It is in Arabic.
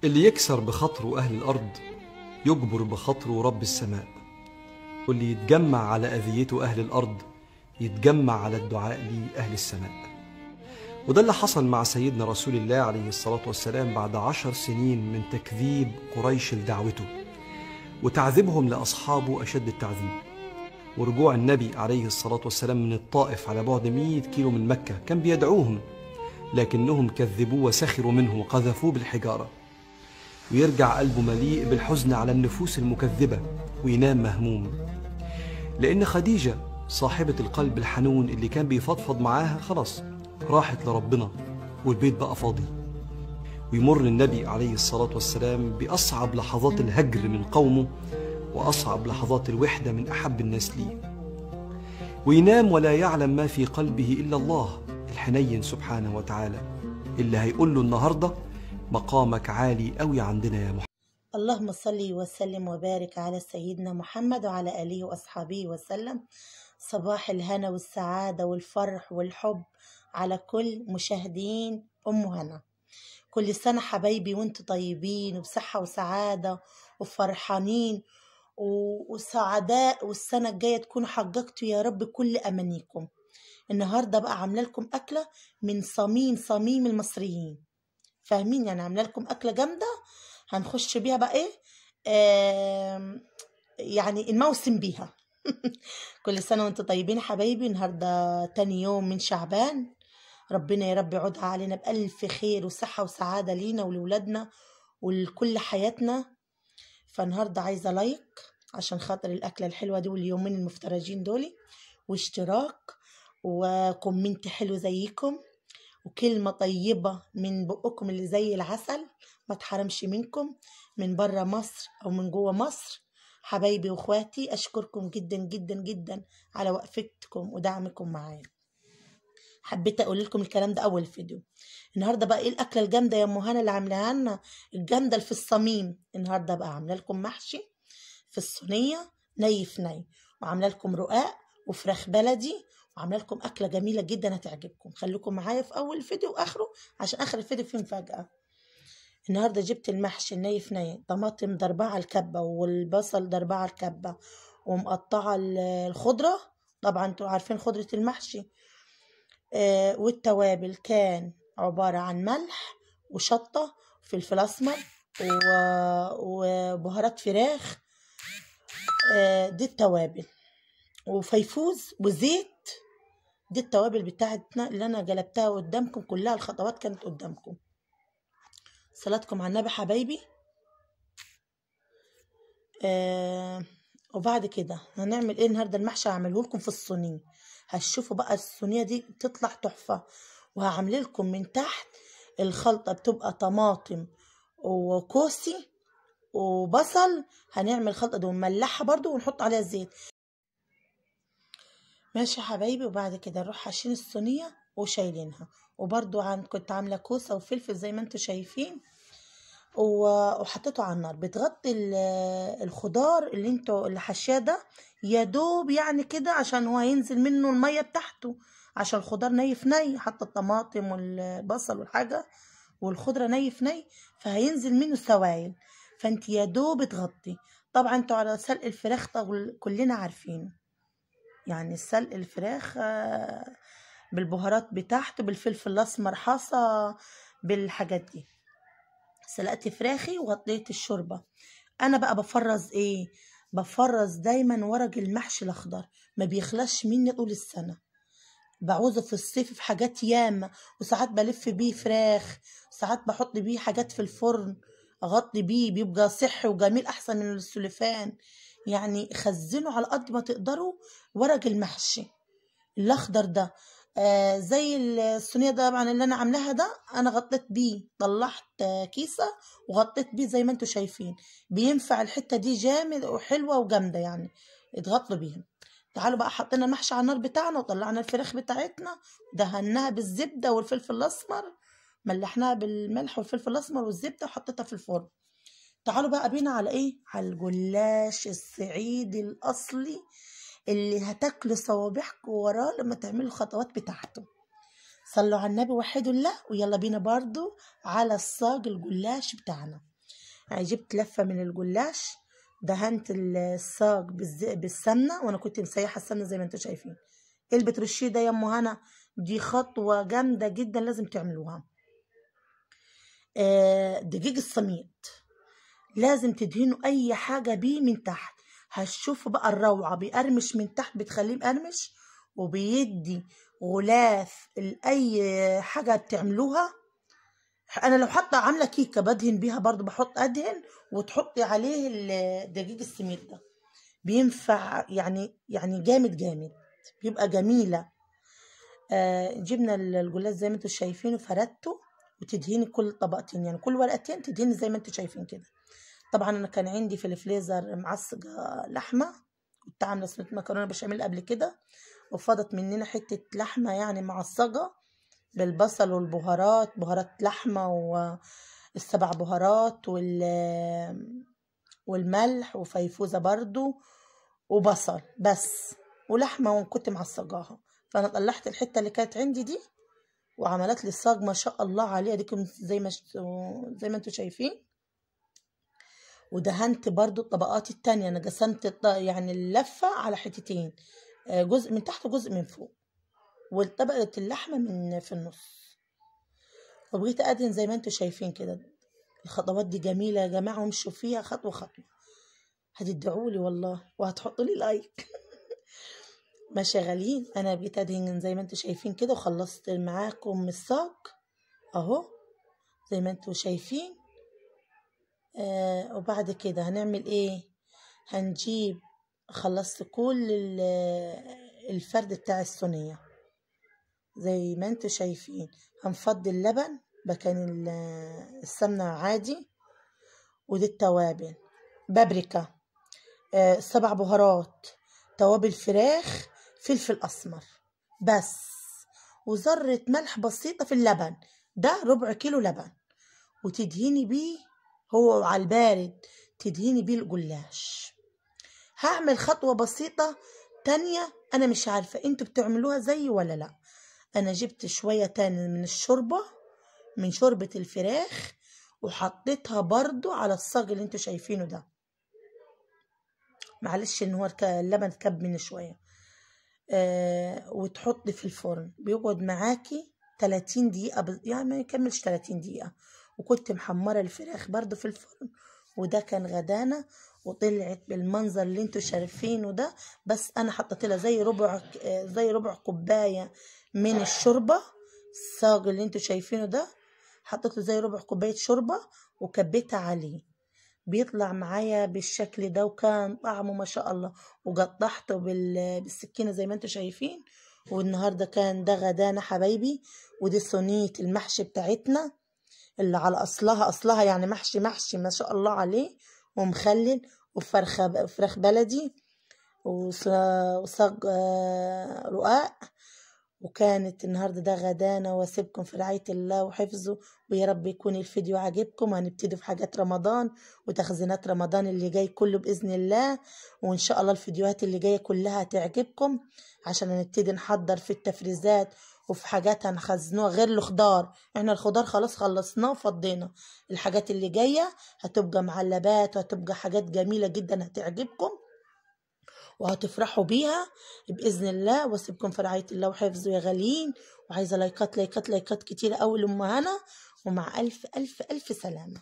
اللي يكسر بخاطره أهل الأرض يجبر بخاطره رب السماء، واللي يتجمع على أذيته أهل الأرض يتجمع على الدعاء لأهل السماء. وده اللي حصل مع سيدنا رسول الله عليه الصلاة والسلام بعد 10 سنين من تكذيب قريش لدعوته وتعذيبهم لأصحابه أشد التعذيب، ورجوع النبي عليه الصلاة والسلام من الطائف على بعد 100 كيلو من مكة. كان بيدعوهم لكنهم كذبوه وسخروا منه وقذفوه بالحجارة، ويرجع قلبه مليء بالحزن على النفوس المكذبة وينام مهموم، لأن خديجة صاحبة القلب الحنون اللي كان بيفضفض معاها خلاص راحت لربنا والبيت بقى فاضي. ويمر النبي عليه الصلاة والسلام بأصعب لحظات الهجر من قومه وأصعب لحظات الوحدة من أحب الناس ليه، وينام ولا يعلم ما في قلبه إلا الله الحنين سبحانه وتعالى، اللي هيقول له النهاردة مقامك عالي قوي عندنا يا محمد. اللهم صل وسلم وبارك على سيدنا محمد وعلى آله وأصحابه وسلم. صباح الهنا والسعادة والفرح والحب على كل مشاهدين أم هنا. كل سنة حبايبي وانتم طيبين وبصحة وسعادة وفرحانين وسعداء، والسنة الجاية تكونوا حققتوا يا رب كل أمانيكم. النهاردة بقى عاملة لكم أكلة من صميم المصريين، فاهمين؟ يعني عاملة لكم أكلة جامدة هنخش بيها بقى ايه يعني الموسم بيها. كل سنة وانتم طيبين حبايبي. النهاردة تاني يوم من شعبان، ربنا يا رب يعودها علينا بألف خير وصحة وسعادة لينا ولولادنا ولكل حياتنا. فالنهاردة عايزة لايك عشان خاطر الأكلة الحلوة دي واليومين المفترجين دولي، واشتراك وكومنت حلو زيكم وكلمة طيبة من بقكم اللي زي العسل، ما تحرمش منكم من برا مصر أو من جوه مصر. حبايبي واخواتي أشكركم جدا جدا جدا على وقفتكم ودعمكم معايا. حبيت أقول لكم الكلام ده أول فيديو. النهاردة بقى إيه الأكلة الجامدة يا أم هنا اللي عاملاها لنا، الجامدة اللي في الصميم. النهاردة بقى عاملة لكم محشي في الصينية ني في ني، وعاملة لكم رقاق وفراخ بلدي، وعامله لكم اكله جميله جدا هتعجبكم. خليكم معايا في اول الفيديو واخره عشان اخر الفيديو فيه مفاجاه. النهارده جبت المحشي الني في ني، طماطم ضربها على الكبه والبصل ضربها على الكبه، ومقطعه الخضره، طبعا انتوا عارفين خضره المحشي. والتوابل كان عباره عن ملح وشطه وفلفل اسمر وبهارات فراخ. دي التوابل، وفيفوز وزيت. دي التوابل بتاعتنا اللي انا جلبتها قدامكم كلها، الخطوات كانت قدامكم. صلاتكم على النبي حبايبي. وبعد كده هنعمل ايه النهارده؟ المحشي هعمله لكم في الصينيه، هتشوفوا بقى الصينيه دي بتطلع تحفه. وهعمل لكم من تحت الخلطه بتبقى طماطم وكوسي وبصل، هنعمل الخلطه دي ونملحها برضو ونحط عليها زيت. ماشي يا حبايبي. وبعد كده نروح حاشين الصينيه وشايلينها، وبرضو كنت عامله كوسه وفلفل زي ما انتوا شايفين، وحطيته على النار. بتغطي الخضار اللي حشاه ده يا دوب يعني كده عشان هو هينزل منه الميه بتاعته، عشان الخضار ني في ني، حتى الطماطم والبصل والحاجه والخضره ني في ني، فهينزل منه سوائل. فانت يا دوب تغطي. طبعا انتوا على سلق الفراخ كلنا عارفين، يعني سلق الفراخ بالبهارات بتاعته، بالفلفل الاسمر حصى، بالحاجات دي. سلقت فراخي وغطيت الشوربه. انا بقى بفرز ايه؟ بفرز دايما ورق المحشي الاخضر، ما بيخلصش مني طول السنه. بعوزه في الصيف في حاجات ياما، وساعات بلف بيه فراخ، ساعات بحط بيه حاجات في الفرن اغطي بيه، بيبقى صحي وجميل احسن من السلوفان. يعني خزنوا على قد ما تقدروا ورق المحشي الاخضر ده. زي الصينيه ده طبعا اللي انا عاملاها ده، انا غطيت بيه، طلعت كيسه وغطيت بيه زي ما انتوا شايفين. بينفع الحته دي جامد وحلوه وجامده، يعني اتغطوا بيها. تعالوا بقى، حطينا المحشي على النار بتاعنا وطلعنا الفراخ بتاعتنا، دهناها بالزبده والفلفل الاسمر، ملحناها بالملح والفلفل الاسمر والزبده وحطيتها في الفرن. تعالوا بقى بينا على ايه؟ على الجلاش الصعيدي الاصلي اللي هتاكلوا صوابعكم وراه لما تعملوا الخطوات بتاعته. صلوا على النبي وحدوا الله. ويلا بينا برضو على الصاج الجلاش بتاعنا. يعني جبت لفة من الجلاش، دهنت الصاج بالسمنة، وانا كنت مسيحة السمنة زي ما انتوا شايفين. اللي بترشيه ده يا ام هنا دي خطوة جامدة جدا لازم تعملوها. دقيق السميد لازم تدهنوا اي حاجة بيه من تحت، هتشوفوا بقى الروعة، بيقرمش من تحت، بتخليه مقرمش وبيدي غلاف لأي حاجة بتعملوها. انا لو حاطه عامله كيكه بدهن بيها برضو، بحط ادهن وتحطي عليه دقيق السميد ده، بينفع يعني جامد جامد، بيبقى جميله. جبنا الجلاش زي ما انتوا شايفين وفردته، وتدهني كل طبقتين، يعني كل ورقتين تدهني زي ما انتوا شايفين كده. طبعا انا كان عندي في الفريزر معصجه لحمه، كنت عامله صينيه مكرونه بشاميل قبل كده، وفضت مننا حته لحمه يعني معصجه بالبصل والبهارات، بهارات لحمة والسبع بهارات والملح وفيفوزة برضو وبصل بس ولحمة، وكنت معصجاها. فأنا طلعت الحتة اللي كانت عندي دي وعملت لي صاج ما شاء الله عليها، ديكم زي ما انتوا شايفين. ودهنت برضو الطبقات التانية، أنا قسمت يعني اللفة على حتتين، جزء من تحت وجزء من فوق، وطبقة اللحمة في النص، وبقيت ادهن زي ما انتوا شايفين كده. الخطوات دي جميله يا جماعه، وامشوا فيها خطوه خطوه، هتدعوا لي والله وهتحطوا لي لايك. ما شغالين. انا بقيت ادهن زي ما انتوا شايفين كده، وخلصت معاكم الصاج اهو زي ما انتوا شايفين. وبعد كده هنعمل ايه؟ هنجيب، خلصت كل الفرد بتاع الصينيه زي ما انتوا شايفين. هنفضي اللبن مكان السمنة عادي، ودي التوابل، بابريكا، 7 بهارات، توابل فراخ، فلفل أسمر بس، وذرة ملح بسيطة في اللبن ده، ربع كيلو لبن، وتدهيني بيه هو على البارد، تدهيني بيه الجلاش. هعمل خطوة بسيطة تانية، أنا مش عارفة انتوا بتعملوها زي ولا لأ. أنا جبت شوية تاني من الشوربة، من شوربة الفراخ، وحطيتها برضو على الصاج اللي انتوا شايفينه ده. معلش ان هو اللبن اتكب مني شوية. وتحطي في الفرن، بيقعد معاكي 30 دقيقة يعني ما يكملش 30 دقيقة. وكنت محمرة الفراخ برضو في الفرن، وده كان غدانا، وطلعت بالمنظر اللي انتوا شايفينه ده. بس انا حطيت لها زي ربع كوباية من الشوربة، الصاج اللي انتوا شايفينه ده حطيت له زي ربع كوباية شوربة وكبيتها عليه، بيطلع معايا بالشكل ده، وكان طعمه ما شاء الله. وقطعته بالسكينة زي ما انتوا شايفين. والنهاردة كان ده غدانا حبايبي. ودي صينية المحشي بتاعتنا اللي على أصلها يعني محشي ما شاء الله عليه، ومخلل، وفراخ بلدي، وصاج رقاق. وكانت النهاردة ده غدانا، واسيبكم في رعاية الله وحفظه، ويا رب يكون الفيديو عجبكم. هنبتدي في حاجات رمضان وتخزينات رمضان اللي جاي كله بإذن الله، وإن شاء الله الفيديوهات اللي جاية كلها هتعجبكم، عشان هنبتدي نحضر في التفريزات وفي حاجات هنخزنوها غير الخضار. احنا الخضار خلاص خلصناه وفضينا، الحاجات اللي جاية هتبقى معلبات، وهتبقى حاجات جميلة جدا هتعجبكم وهتفرحوا بيها بإذن الله. واسيبكم في رعاية الله وحفظه يا غاليين، وعايزة لايكات كتيرة أوي لأم هنا، ومع ألف ألف ألف سلامة.